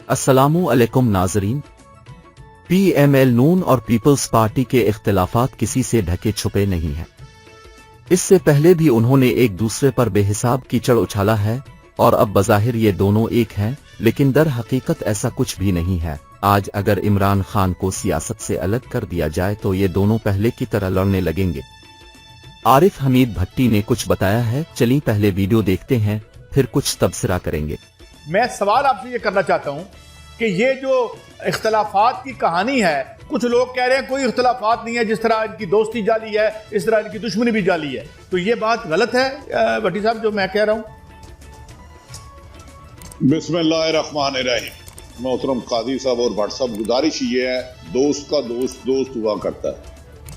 अस्सलामु अलैकुम नाज़रीन। पीएमएल नून और पीपल्स पार्टी के इख्तिलाफात किसी से ढके छुपे नहीं हैं। इससे पहले भी उन्होंने एक दूसरे पर बेहिसाब कीचड़ उछाला है और अब बज़ाहिर ये दोनों एक हैं, लेकिन दर हकीकत ऐसा कुछ भी नहीं है। आज अगर इमरान खान को सियासत से अलग कर दिया जाए तो ये दोनों पहले की तरह लड़ने लगेंगे। आरिफ हमीद भट्टी ने कुछ बताया है, चलिए पहले वीडियो देखते हैं, फिर कुछ तबसरा करेंगे। मैं सवाल आपसे ये करना चाहता हूं कि ये जो इख्तलाफात की कहानी है, कुछ लोग कह रहे हैं कोई इख्तलाफात नहीं है, जिस तरह इनकी दोस्ती जाली है इस तरह इनकी दुश्मनी भी जाली है, तो ये बात गलत है भट्टी साहब जो मैं कह रहा हूं? बिस्मिल्लाहिर्रहमानिर्रहीम। मोहतरम कादी साहब और भट्ट साहब, गुजारिश ये है, दोस्त का दोस्त दोस्त हुआ करता है,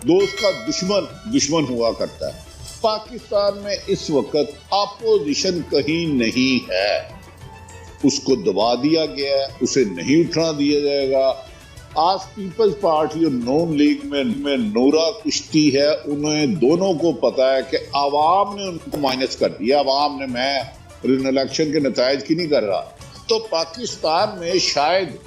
दोस्त का दुश्मन दुश्मन हुआ करता है। पाकिस्तान में इस वक्त अपोजिशन कहीं नहीं है, उसको दबा दिया गया है, उसे नहीं उठना दिया जाएगा। आज पीपल्स पार्टी और नून लीग में नूरा कुश्ती है, उन्हें दोनों को पता है कि आवाम ने उनको माइनस कर दिया। आवाम ने, मैं इलेक्शन के नतायज की नहीं कर रहा, तो पाकिस्तान में शायद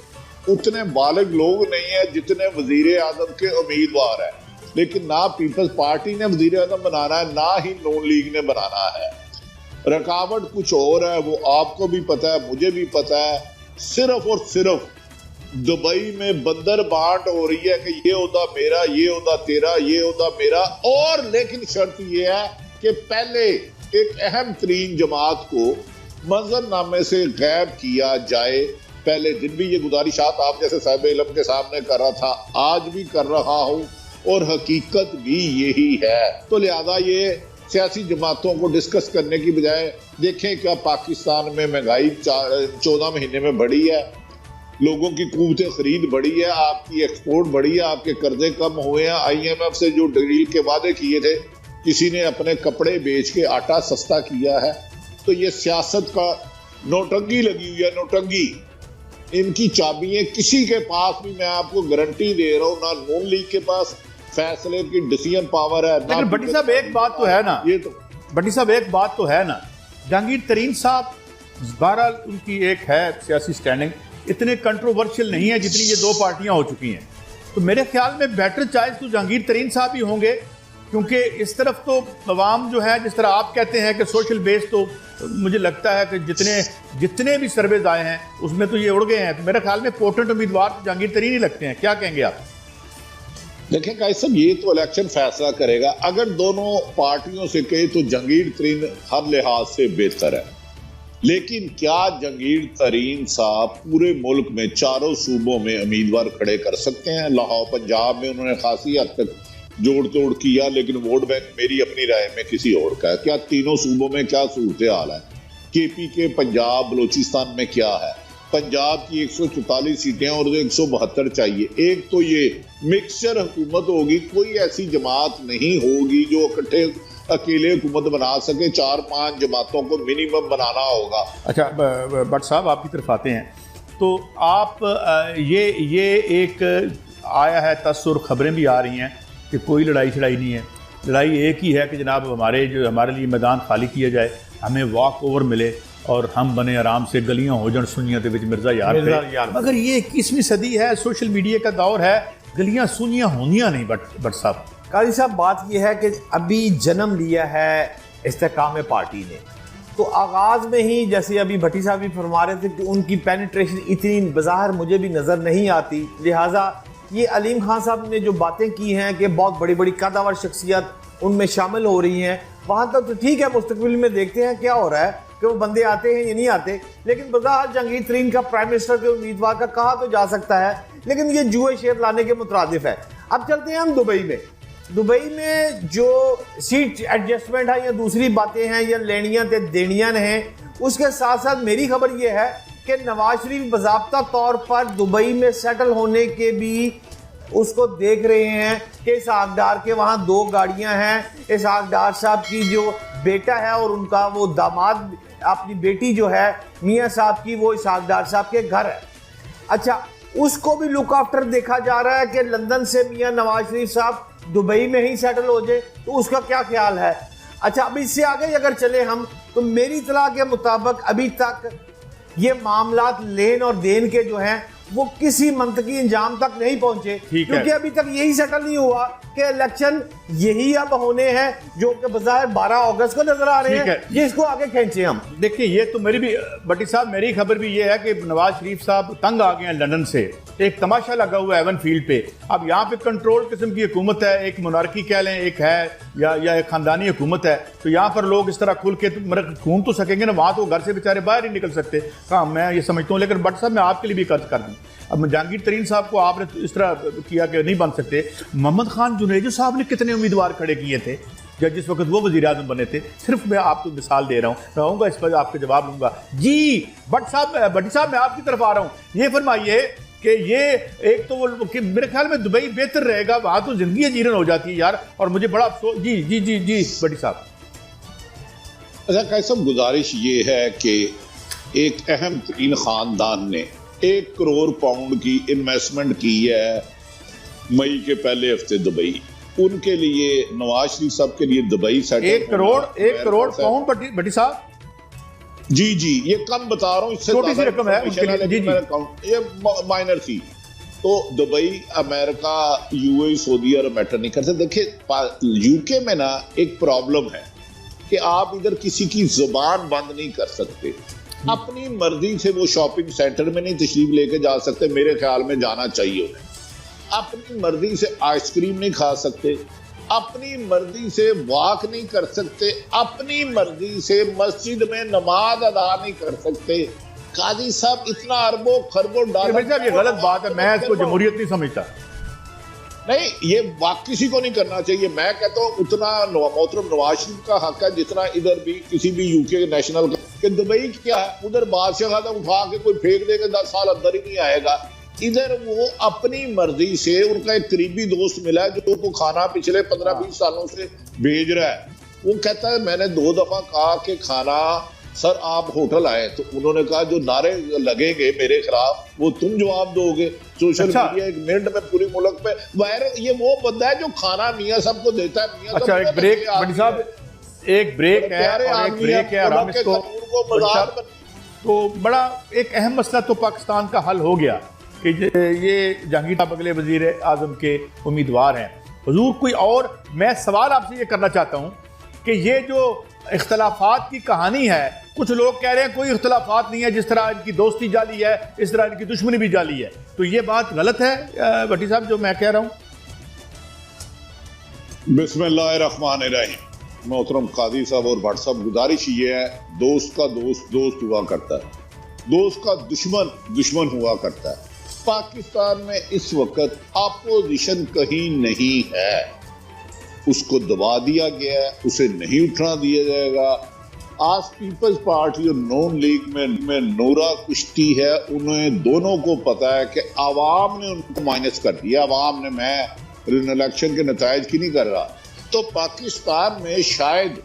उतने बालिग लोग नहीं है जितने वजीर आजम के उम्मीदवार हैं, लेकिन ना पीपल्स पार्टी ने वजीर आजम बनाना है, ना ही नून लीग ने बनाना है। रकावट कुछ और है, वो आपको भी पता है, मुझे भी पता है। सिर्फ और सिर्फ दुबई में बंदर बांट हो रही है कि ये ओहदा मेरा, ये ओहदा तेरा, ये ओहदा मेरा। और लेकिन शर्त ये है कि पहले एक अहम तरीन जमात को मंजरनामे से गैब किया जाए। पहले दिन भी ये गुजारिशात आप जैसे साहिब इल्म के सामने कर रहा था, आज भी कर रहा हूं, और हकीकत भी यही है। तो लिहाजा ये सियासी जमातों को डिस्कस करने की बजाय देखें क्या पाकिस्तान में महंगाई 14 महीने में बढ़ी है, लोगों की क़ुव्वत खरीद बढ़ी है, आपकी एक्सपोर्ट बढ़ी है, आपके कर्जे कम हुए हैं। IMF से जो डील के वादे किए थे, किसी ने अपने कपड़े बेच के आटा सस्ता किया है। तो ये सियासत का नोटंगी लगी हुई है, नोटंगी। इनकी चाबियां किसी के पास भी, मैं आपको गारंटी दे रहा हूँ, ना नून लीग के पास फैसले की डिसीजन पावर है। लेकिन भट्टी साहब एक बात तो है ना, ये तो भट्टी साहब एक बात तो है ना, जहांगीर तरीन साहब बहरहाल उनकी एक है सियासी स्टैंडिंग, इतने कंट्रोवर्शियल नहीं है जितनी ये दो पार्टियां हो चुकी हैं। तो मेरे ख्याल में बेटर चॉइस तो जहांगीर तरीन साहब ही होंगे, क्योंकि इस तरफ तो अवाम जो है, जिस तरह आप कहते हैं कि सोशल बेस, तो मुझे लगता है कि जितने भी सर्वेज आए हैं उसमें तो ये उड़ गए हैं। तो मेरे ख्याल में पोटेंट उम्मीदवार तो जहांगीर तरीन ही लगते हैं। क्या कहेंगे आप? देखें गाइस साहब, ये तो इलेक्शन फैसला करेगा। अगर दोनों पार्टियों से कहे तो जहांगीर तरीन हर लिहाज से बेहतर है, लेकिन क्या जहांगीर तरीन साहब पूरे मुल्क में चारों सूबों में उम्मीदवार खड़े कर सकते हैं? लाहौर पंजाब में उन्होंने खासी हद तक जोड़ तोड़ किया, लेकिन वोट बैंक मेरी अपनी राय में किसी और का है। क्या तीनों सूबों में क्या सूरत हाल है? KP के पंजाब बलोचिस्तान में क्या है? पंजाब की 144 सीटें और 172 चाहिए। एक तो ये मिक्सचर हुकूमत होगी, कोई ऐसी जमात नहीं होगी जो इकट्ठे अकेले हुकूमत बना सके, 4-5 जमातों को मिनिमम बनाना होगा। अच्छा भट्ट साहब, आपकी तरफ आते हैं तो आप ये एक आया है तस्सुर, खबरें भी आ रही हैं कि कोई लड़ाई छड़ाई नहीं है, लड़ाई एक ही है कि जनाब हमारे लिए मैदान खाली किया जाए, हमें वॉक ओवर मिले और हम बने आराम से गलियां हो जान सुनियां के मिर्जा यार। मगर ये 21वीं सदी है, सोशल मीडिया का दौर है, गलियां सुनियां होनियां नहीं। भट्ट साहब, काजी साहब, बात यह है कि अभी जन्म लिया है इस्तेकाम पार्टी ने, तो आगाज़ में ही जैसे अभी भट्टी साहब भी फरमा रहे थे कि उनकी पेनिट्रेशन इतनी बज़ाहिर मुझे भी नज़र नहीं आती। लिहाजा ये अलीम खान साहब ने जो बातें की हैं कि बहुत बड़ी बड़ी कदावर शख्सियत उनमें शामिल हो रही हैं, वहाँ तक तो ठीक है। मुस्तकबिल में देखते हैं क्या हो रहा है कि वो बंदे आते हैं या नहीं आते, लेकिन बज़ाहिर जहांगीर तरीन का प्राइम मिनिस्टर के उम्मीदवार का कहा तो जा सकता है, लेकिन ये जुए शेर लाने के मुतरादिफ है। अब चलते हैं हम दुबई में। दुबई में जो सीट एडजस्टमेंट है या दूसरी बातें हैं या लेनियां ते देनियां हैं, उसके साथ साथ मेरी खबर यह है कि नवाज शरीफ बाज़ाब्ता तौर पर दुबई में सेटल होने के भी उसको देख रहे हैं कि इसहाक डार के वहाँ 2 गाड़ियाँ हैं। इसहाक डार साहब की जो बेटा है और उनका वो दामाद, अपनी बेटी जो है मियाँ साहब की, वो इसहाक डार साहब के घर है। अच्छा, उसको भी लुक आफ्टर देखा जा रहा है कि लंदन से मियाँ नवाज शरीफ साहब दुबई में ही सेटल हो जाए, तो उसका क्या ख्याल है? अच्छा, अब इससे आगे अगर चले हम, तो मेरी इतला के मुताबिक अभी तक ये मामलात लेन और देन के जो हैं वो किसी मंतकी इंजाम तक नहीं पहुंचे, क्योंकि अभी तक यही सेटल नहीं हुआ कि इलेक्शन यही अब होने हैं जो कि बजाय 12 अगस्त को नजर आ रहे हैं, ये इसको आगे खींचे हम। देखिए ये तो मेरी भी भट्टी साहब, मेरी खबर भी ये है कि नवाज शरीफ साहब तंग आ गए हैं लंदन से, एक तमाशा लगा हुआ है एवन फील्ड पे। अब यहाँ पे कंट्रोल किस्म की हुकूमत है, एक मोनार्की कह लें, एक है या एक खानदानी हुकूमत है, तो यहाँ पर लोग इस तरह खुल के घूम तो सकेंगे ना, वहाँ तो घर से बेचारे बाहर ही निकल सकते। हाँ मैं ये समझता हूँ, लेकिन भट्ट साहब मैं आपके लिए भी कर्ज कर दूँ, अब जहांगीर तरीन साहब को आपने इस तरह किया कि नहीं बन सकते। मोहम्मद खान जुनेजो साहब ने कितने उम्मीदवार खड़े किए थे जब जिस वक्त वो वज़ीर आज़म बने थे। सिर्फ मैं आपको मिसाल दे रहा हूँ, मैं आऊँगा इस पर आपके जवाब लूँगा। जी भट्ट साहब मैं आपकी तरफ आ रहा हूँ, ये फरमाइए कि ये एक तो वो कि मेरे ख्याल में दुबई बेहतर रहेगा, वहाँ तो जिंदगी जीरन हो जाती है यार, और मुझे बड़ा अफसोस। जी जी जी जी भट्टी साहब। अच्छा कैसम, गुजारिश ये है कि एक अहम तरीन खानदान ने 1 करोड़ पाउंड की इन्वेस्टमेंट की है मई के पहले हफ्ते दुबई, उनके लिए नवाज शरीफ साहब के लिए दुबई सेटल 1 करोड़ पाउंड भट्टी साहब। जी जी ये कम बता रहा हूँ, इससे छोटी सी रकम है उनके लिए। जी जी ये माइनर थी। तो दुबई, अमेरिका, यूएई, सऊदी अरब मैटर नहीं करते। देखिए यूके में ना एक प्रॉब्लम है कि आप इधर किसी की जुबान बंद नहीं कर सकते, अपनी मर्जी से वो शॉपिंग सेंटर में नहीं तशरीफ लेके जा सकते, मेरे ख्याल में जाना चाहिए उन्हें। अपनी मर्जी से आइसक्रीम नहीं खा सकते, अपनी मर्जी से वॉक नहीं कर सकते, अपनी मर्जी से मस्जिद में नमाज अदा नहीं कर सकते। काजी साहब इतना अरबों खरबों डॉलर, ये गलत बात है, मैं इसको जमहूरियत नहीं समझता। नहीं, ये वाक किसी को नहीं करना चाहिए। मैं कहता हूँ उतना मोहतरम नवाज शरीफ का हक है जितना इधर भी किसी भी यूके नेशनल का। कि दुबई क्या है, उधर बादशाह खाना उठा के कोई फेंक देगा, 10 साल अंदर ही नहीं आएगा। इधर वो अपनी मर्जी से, उनका एक करीबी दोस्त मिला है जो को खाना पिछले 15-20 सालों से भेज रहा है, वो कहता है मैंने 2 दफा कहा कि खाना सर आप होटल आए, तो उन्होंने कहा जो नारे लगेंगे मेरे खिलाफ वो तुम जवाब दोगे। सोशल मीडिया 1 मिनट में पूरी मुल्क पे वायरल। ये वो बंदा है जो खाना मियां सबको देता है। मियां अच्छा एक ब्रेक साहब, एक ब्रेक है और एक ब्रेक है, आराम इसको। तो बड़ा एक अहम मसला तो पाकिस्तान का हल हो गया कि ये जहांगीर साहब अगले वजीर आजम के उम्मीदवार हैं। हुजूर कोई और, मैं सवाल आपसे ये करना चाहता हूँ कि ये जो इख्तलाफात की कहानी है, कुछ लोग कह रहे हैं कोई इख्तलाफात नहीं है, जिस तरह इनकी दोस्ती जाली है इस तरह इनकी दुश्मनी भी जाली है, तो ये बात गलत है भट्टी साहब जो मैं कह रहा हूँ? बिस्मिल्लाहिर्रहमानिर्रहीम। मोहतरम काजी साहब और भट्ट साहब, गुजारिश ये है, दोस्त का दोस्त दोस्त हुआ करता है, दोस्त का दुश्मन दुश्मन हुआ करता है। पाकिस्तान में इस वक्त अपोजिशन कहीं नहीं है, उसको दबा दिया गया है, उसे नहीं उठना दिया जाएगा। आज पीपल्स पार्टी और नॉन लीग में नूरा कुश्ती है, उन्हें दोनों को पता है कि आवाम ने उनको माइनस कर दिया। आवाम ने, मैं इलेक्शन के नतायज की नहीं कर रहा, तो पाकिस्तान में शायद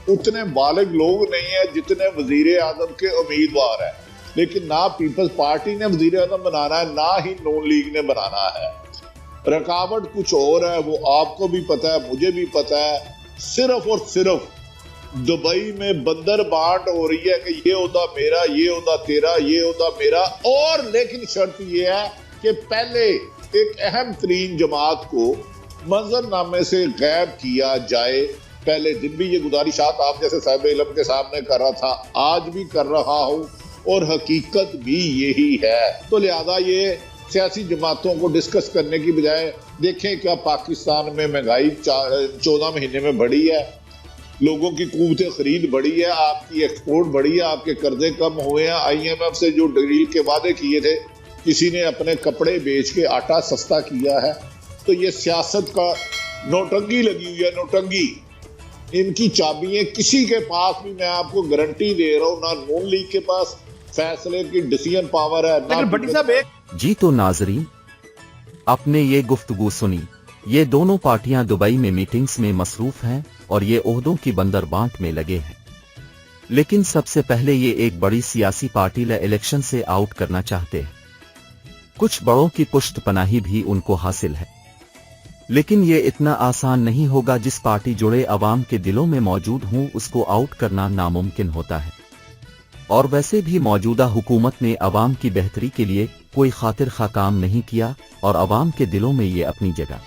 उतने बालिग लोग नहीं है जितने वजीर आजम के उम्मीदवार हैं, लेकिन ना पीपल्स पार्टी ने वजीर आजम बनाना है, ना ही नॉन लीग ने बनाना है। रकावट कुछ और है, वो आपको भी पता है, मुझे भी पता है। सिर्फ और सिर्फ दुबई में बंदर बांट हो रही है कि ये ओहदा मेरा, ये ओहदा तेरा, ये ओहदा मेरा। और लेकिन शर्त ये है कि पहले एक अहम तरीन जमात को मंजरनामे से गायब किया जाए। पहले दिन भी ये गुजारिशात आप जैसे साहिब इल्म के सामने कर रहा था, आज भी कर रहा हूं, और हकीकत भी यही है। तो लिहाजा ये सियासी जमातों को डिस्कस करने की बजाय देखें क्या पाकिस्तान में महंगाई 14 महीने में बढ़ी है, लोगों की क़ुव्वत खरीद बढ़ी है, आपकी एक्सपोर्ट बढ़ी है, आपके कर्जे कम हुए हैं। IMF से जो डील के वादे किए थे, किसी ने अपने कपड़े बेच के आटा सस्ता किया है। तो ये सियासत का नोटंगी लगी हुई है, नोटंगी। इनकी चाबियां किसी के पास भी, मैं आपको गारंटी दे रहा हूँ, ना नून लीग के पास फैसले की डिसीजन पावर है, ना भट्टी साहब एक जी। तो नाजरीन, आपने ये गुफ्तगू सुनी। ये दोनों पार्टियां दुबई में मीटिंग्स में मसरूफ हैं और ये ओहदों की बंदरबांट में लगे हैं। लेकिन सबसे पहले ये एक बड़ी सियासी पार्टी इलेक्शन से आउट करना चाहते हैं। कुछ बड़ों की पुष्टपनाही भी उनको हासिल है, लेकिन ये इतना आसान नहीं होगा। जिस पार्टी जुड़े अवाम के दिलों में मौजूद हूं, उसको आउट करना नामुमकिन होता है। और वैसे भी मौजूदा हुकूमत ने अवाम की बेहतरी के लिए कोई खातिर खा काम नहीं किया और अवाम के दिलों में ये अपनी जगह